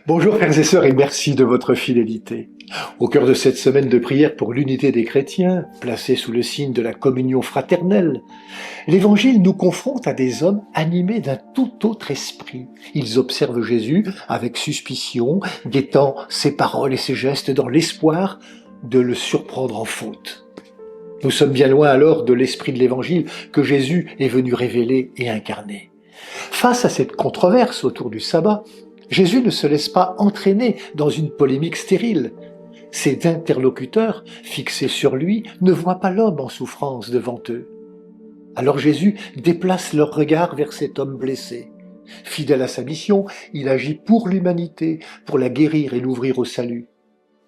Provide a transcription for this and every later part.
Bonjour frères et sœurs et merci de votre fidélité. Au cœur de cette semaine de prière pour l'unité des chrétiens, placée sous le signe de la communion fraternelle, l'Évangile nous confronte à des hommes animés d'un tout autre esprit. Ils observent Jésus avec suspicion, guettant ses paroles et ses gestes dans l'espoir de le surprendre en faute. Nous sommes bien loin alors de l'esprit de l'Évangile que Jésus est venu révéler et incarner. Face à cette controverse autour du sabbat, Jésus ne se laisse pas entraîner dans une polémique stérile. Ses interlocuteurs, fixés sur lui, ne voient pas l'homme en souffrance devant eux. Alors Jésus déplace leur regard vers cet homme blessé. Fidèle à sa mission, il agit pour l'humanité, pour la guérir et l'ouvrir au salut.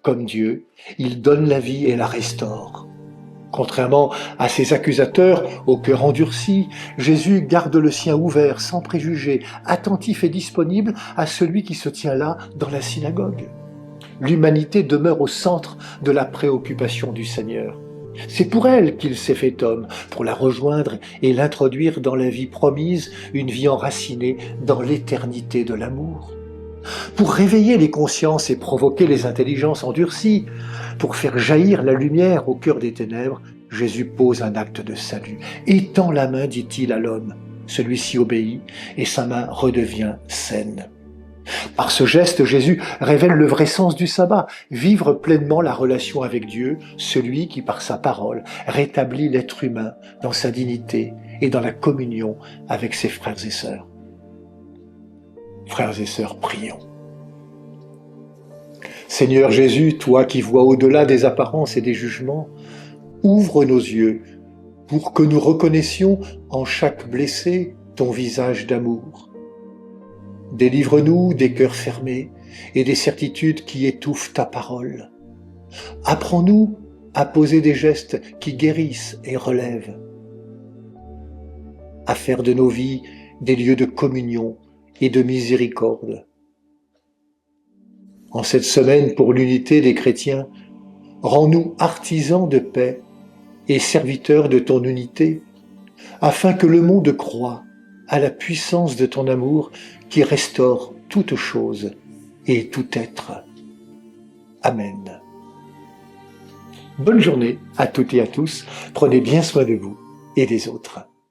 Comme Dieu, il donne la vie et la restaure. Contrairement à ses accusateurs, au cœur endurci, Jésus garde le sien ouvert, sans préjugés, attentif et disponible à celui qui se tient là dans la synagogue. L'humanité demeure au centre de la préoccupation du Seigneur. C'est pour elle qu'il s'est fait homme, pour la rejoindre et l'introduire dans la vie promise, une vie enracinée dans l'éternité de l'amour. Pour réveiller les consciences et provoquer les intelligences endurcies, pour faire jaillir la lumière au cœur des ténèbres, Jésus pose un acte de salut. Étend la main, dit-il à l'homme. Celui-ci obéit et sa main redevient saine. Par ce geste, Jésus révèle le vrai sens du sabbat, vivre pleinement la relation avec Dieu, celui qui, par sa parole, rétablit l'être humain dans sa dignité et dans la communion avec ses frères et sœurs. Frères et sœurs, prions. Seigneur Jésus, toi qui vois au-delà des apparences et des jugements, ouvre nos yeux pour que nous reconnaissions en chaque blessé ton visage d'amour. Délivre-nous des cœurs fermés et des certitudes qui étouffent ta parole. Apprends-nous à poser des gestes qui guérissent et relèvent, à faire de nos vies des lieux de communion et de miséricorde. En cette semaine pour l'unité des chrétiens, rends-nous artisans de paix et serviteurs de ton unité, afin que le monde croie à la puissance de ton amour qui restaure toute chose et tout être. Amen. Bonne journée à toutes et à tous, prenez bien soin de vous et des autres.